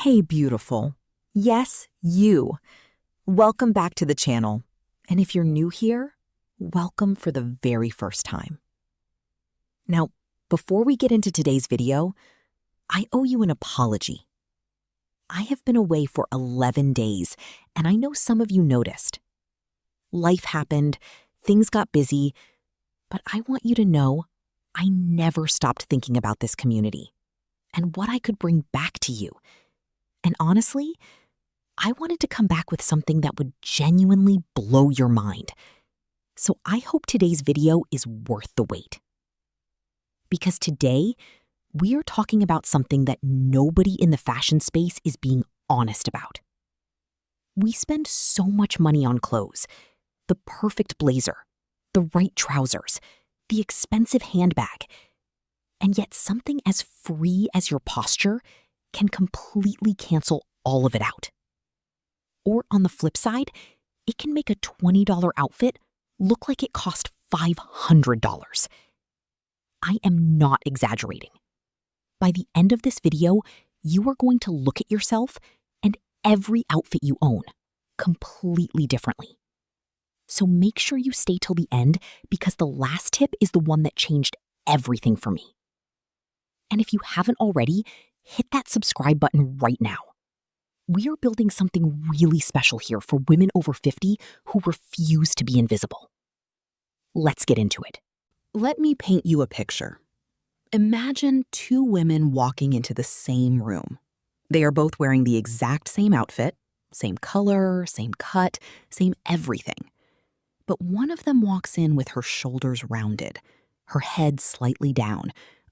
Hey, beautiful. Yes, you. Welcome back to the channel. And if you're new here, welcome for the very first time. Now, before we get into today's video, I owe you an apology. I have been away for 11 days, and I know some of you noticed. Life happened, things got busy, but I want you to know I never stopped thinking about this community and what I could bring back to you. And honestly, I wanted to come back with something that would genuinely blow your mind. So I hope today's video is worth the wait. Because today, we are talking about something that nobody in the fashion space is being honest about. We spend so much money on clothes, the perfect blazer, the right trousers, the expensive handbag, and yet something as free as your posture can completely cancel all of it out. Or on the flip side, it can make a $20 outfit look like it cost $500. I am not exaggerating. By the end of this video, you are going to look at yourself and every outfit you own completely differently. So make sure you stay till the end because the last tip is the one that changed everything for me. And if you haven't already, hit that subscribe button right now. We are building something really special here for women over 50 who refuse to be invisible. Let's get into it. Let me paint you a picture. Imagine two women walking into the same room. They are both wearing the exact same outfit, same color, same cut, same everything. But one of them walks in with her shoulders rounded, her head slightly down,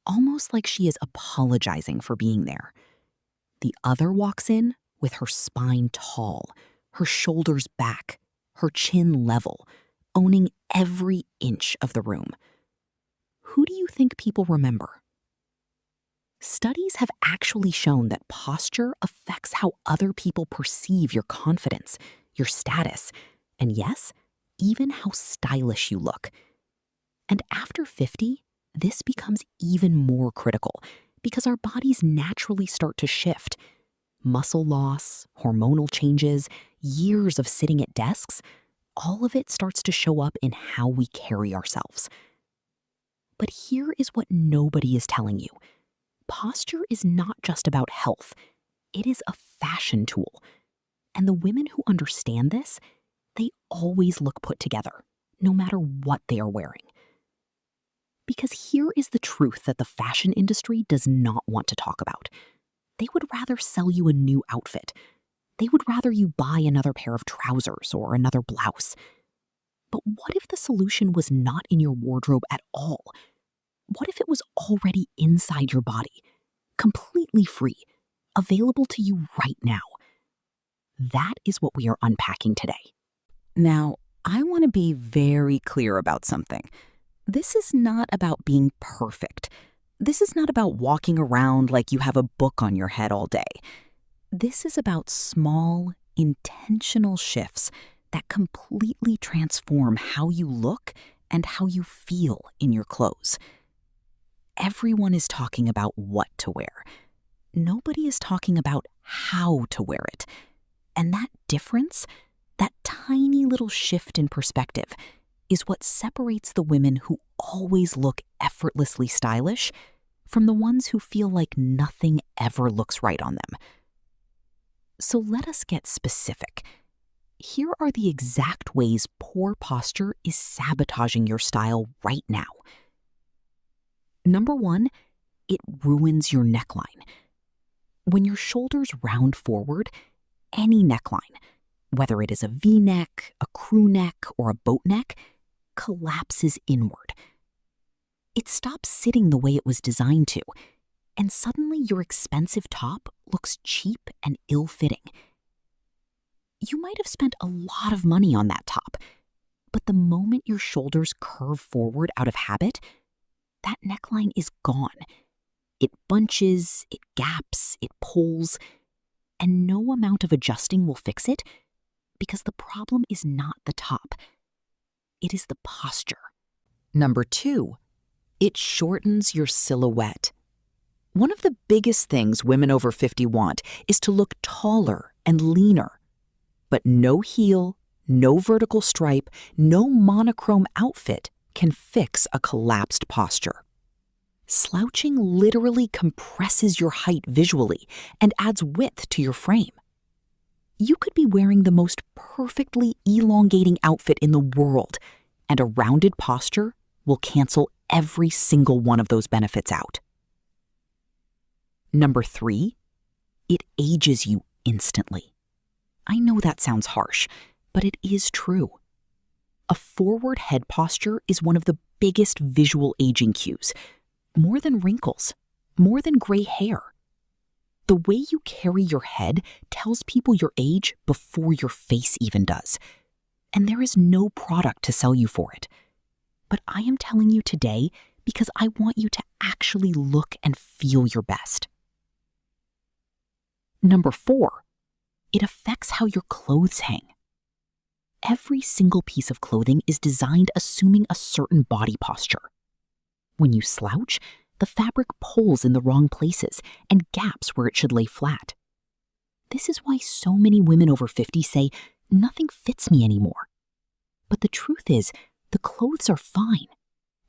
almost like she is apologizing for being there. The other walks in with her spine tall, her shoulders back, her chin level, owning every inch of the room. Who do you think people remember? Studies have actually shown that posture affects how other people perceive your confidence, your status, and yes, even how stylish you look. And after 50, this becomes even more critical because our bodies naturally start to shift. Muscle loss, hormonal changes, years of sitting at desks, all of it starts to show up in how we carry ourselves. But here is what nobody is telling you. Posture is not just about health. It is a fashion tool. And the women who understand this, they always look put together, no matter what they are wearing. Because here is the truth that the fashion industry does not want to talk about. They would rather sell you a new outfit. They would rather you buy another pair of trousers or another blouse. But what if the solution was not in your wardrobe at all? What if it was already inside your body, completely free, available to you right now? That is what we are unpacking today. Now, I want to be very clear about something. This is not about being perfect. This is not about walking around like you have a book on your head all day. This is about small, intentional shifts that completely transform how you look and how you feel in your clothes. Everyone is talking about what to wear. Nobody is talking about how to wear it. And that difference, that tiny little shift in perspective, is what separates the women who always look effortlessly stylish from the ones who feel like nothing ever looks right on them. So let us get specific. Here are the exact ways poor posture is sabotaging your style right now. Number 1, it ruins your neckline. When your shoulders round forward, any neckline, whether it is a V-neck, a crew neck, or a boat neck, collapses inward. It stops sitting the way it was designed to, and suddenly your expensive top looks cheap and ill-fitting. You might have spent a lot of money on that top, but the moment your shoulders curve forward out of habit, that neckline is gone. It bunches, it gaps, it pulls, and no amount of adjusting will fix it because the problem is not the top. It is the posture. Number 2, it shortens your silhouette. One of the biggest things women over 50 want is to look taller and leaner. But no heel, no vertical stripe, no monochrome outfit can fix a collapsed posture. Slouching literally compresses your height visually and adds width to your frame. You could be wearing the most perfectly elongating outfit in the world, and a rounded posture will cancel every single one of those benefits out. Number 3, it ages you instantly. I know that sounds harsh, but it is true. A forward head posture is one of the biggest visual aging cues, more than wrinkles, more than gray hair. The way you carry your head tells people your age before your face even does, and there is no product to sell you for it. But I am telling you today because I want you to actually look and feel your best. Number 4, it affects how your clothes hang. Every single piece of clothing is designed assuming a certain body posture. When you slouch, the fabric pulls in the wrong places and gaps where it should lay flat. This is why so many women over 50 say, "Nothing fits me anymore." But the truth is, the clothes are fine.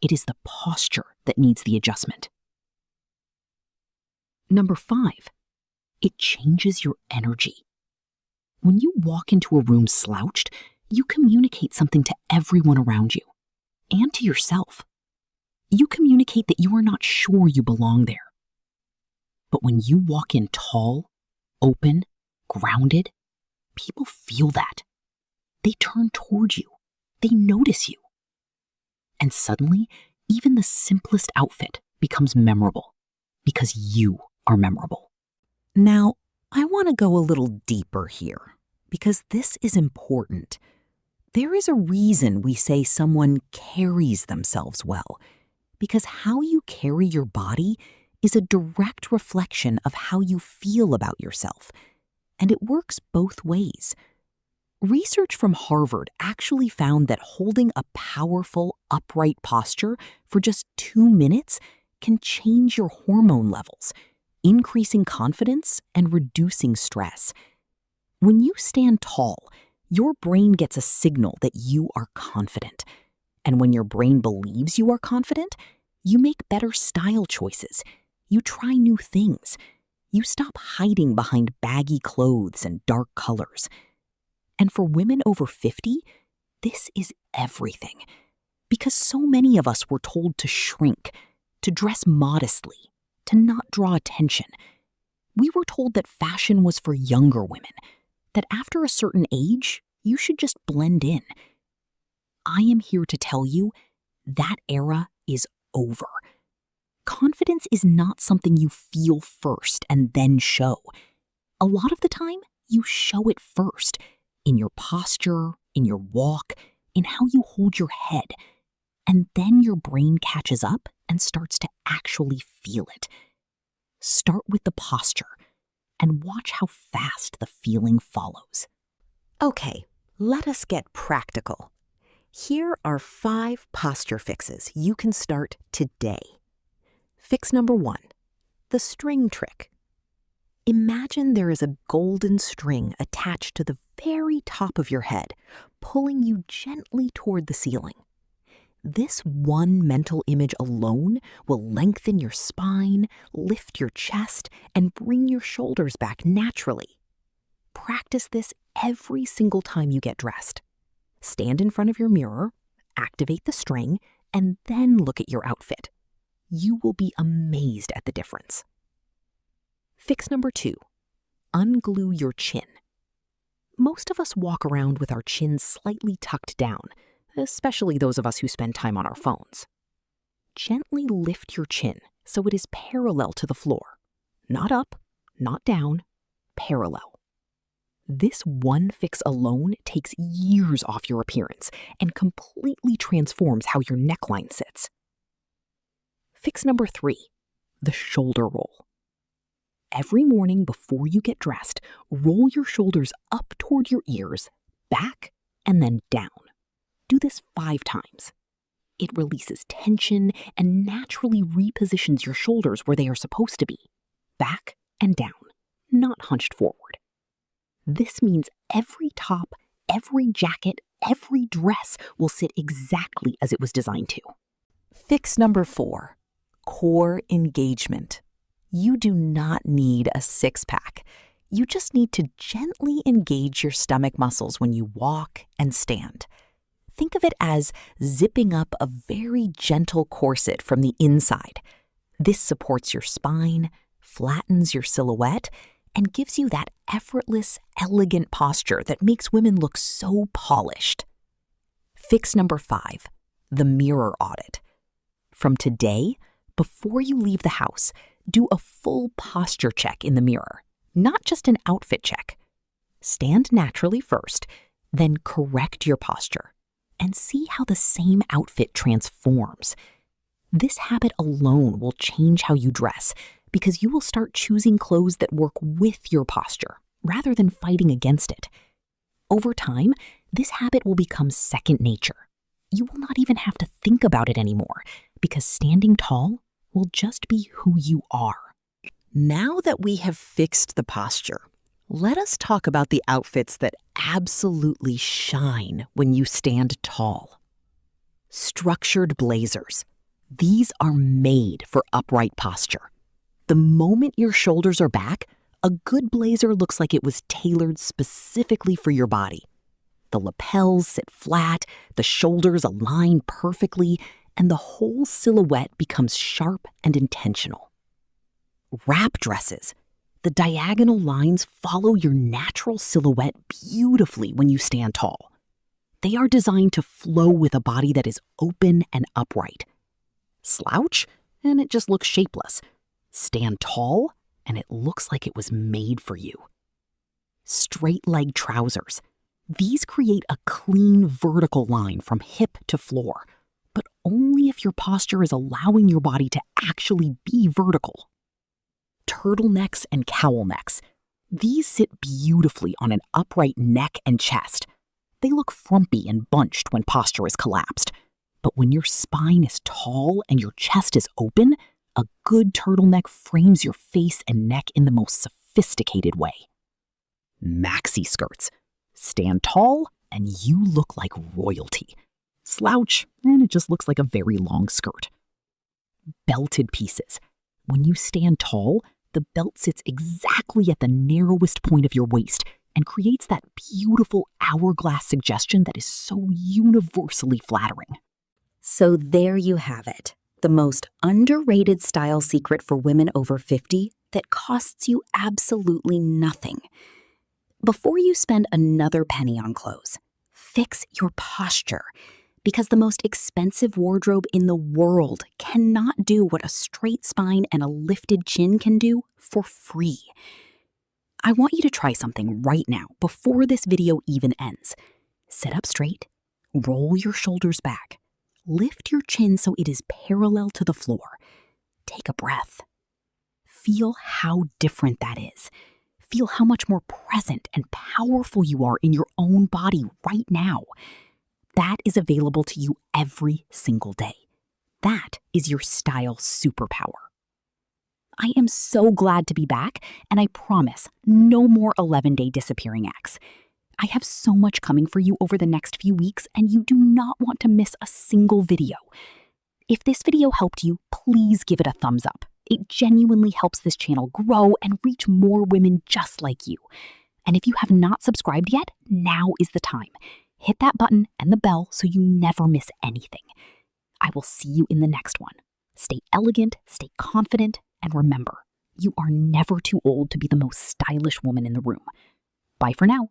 It is the posture that needs the adjustment. Number 5, it changes your energy. When you walk into a room slouched, you communicate something to everyone around you and to yourself. You communicate that you are not sure you belong there. But when you walk in tall, open, grounded, people feel that. They turn toward you. They notice you. And suddenly, even the simplest outfit becomes memorable because you are memorable. Now, I want to go a little deeper here because this is important. There is a reason we say someone carries themselves well, because how you carry your body is a direct reflection of how you feel about yourself, and it works both ways. Research from Harvard actually found that holding a powerful, upright posture for just 2 minutes can change your hormone levels, increasing confidence and reducing stress. When you stand tall, your brain gets a signal that you are confident. And when your brain believes you are confident, you make better style choices. You try new things. You stop hiding behind baggy clothes and dark colors. And for women over 50, this is everything. Because so many of us were told to shrink, to dress modestly, to not draw attention. We were told that fashion was for younger women, that after a certain age, you should just blend in. I am here to tell you that era is over. Confidence is not something you feel first and then show. A lot of the time, you show it first, in your posture, in your walk, in how you hold your head. And then your brain catches up and starts to actually feel it. Start with the posture and watch how fast the feeling follows. Okay, let us get practical. Here are 5 posture fixes you can start today. Fix number 1, the string trick. Imagine there is a golden string attached to the very top of your head, pulling you gently toward the ceiling. This one mental image alone will lengthen your spine, lift your chest, and bring your shoulders back naturally. Practice this every single time you get dressed. Stand in front of your mirror, activate the string, and then look at your outfit. You will be amazed at the difference. Fix number 2, unglue your chin. Most of us walk around with our chins slightly tucked down, especially those of us who spend time on our phones. Gently lift your chin so it is parallel to the floor. Not up, not down, parallel. This one fix alone takes years off your appearance and completely transforms how your neckline sits. Fix number 3, the shoulder roll. Every morning before you get dressed, roll your shoulders up toward your ears, back, and then down. Do this 5 times. It releases tension and naturally repositions your shoulders where they are supposed to be, back and down, not hunched forward. This means every top, every jacket, every dress will sit exactly as it was designed to. Fix number 4, core engagement. You do not need a six-pack. You just need to gently engage your stomach muscles when you walk and stand. Think of it as zipping up a very gentle corset from the inside. This supports your spine, flattens your silhouette, and gives you that effortless, elegant posture that makes women look so polished. Fix number 5, the mirror audit. From today, before you leave the house, do a full posture check in the mirror, not just an outfit check. Stand naturally first, then correct your posture, and see how the same outfit transforms. This habit alone will change how you dress because you will start choosing clothes that work with your posture rather than fighting against it. Over time, this habit will become second nature. You will not even have to think about it anymore because standing tall will just be who you are. Now that we have fixed the posture, let us talk about the outfits that absolutely shine when you stand tall. Structured blazers. These are made for upright posture. The moment your shoulders are back, a good blazer looks like it was tailored specifically for your body. The lapels sit flat, the shoulders align perfectly, and the whole silhouette becomes sharp and intentional. Wrap dresses. The diagonal lines follow your natural silhouette beautifully when you stand tall. They are designed to flow with a body that is open and upright. Slouch, and it just looks shapeless. Stand tall, and it looks like it was made for you. Straight leg trousers. These create a clean vertical line from hip to floor, but only if your posture is allowing your body to actually be vertical. Turtlenecks and cowl necks. These sit beautifully on an upright neck and chest. They look frumpy and bunched when posture is collapsed, but when your spine is tall and your chest is open, a good turtleneck frames your face and neck in the most sophisticated way. Maxi skirts. Stand tall and you look like royalty. Slouch and it just looks like a very long skirt. Belted pieces. When you stand tall, the belt sits exactly at the narrowest point of your waist and creates that beautiful hourglass suggestion that is so universally flattering. So there you have it, the most underrated style secret for women over 50 that costs you absolutely nothing. Before you spend another penny on clothes, fix your posture, because the most expensive wardrobe in the world cannot do what a straight spine and a lifted chin can do for free. I want you to try something right now before this video even ends. Sit up straight, roll your shoulders back, lift your chin so it is parallel to the floor. Take a breath. Feel how different that is. Feel how much more present and powerful you are in your own body right now. That is available to you every single day. That is your style superpower. I am so glad to be back, and I promise no more 11-day disappearing acts. I have so much coming for you over the next few weeks, and you do not want to miss a single video. If this video helped you, please give it a thumbs up. It genuinely helps this channel grow and reach more women just like you. And if you have not subscribed yet, now is the time. Hit that button and the bell so you never miss anything. I will see you in the next one. Stay elegant, stay confident, and remember, you are never too old to be the most stylish woman in the room. Bye for now.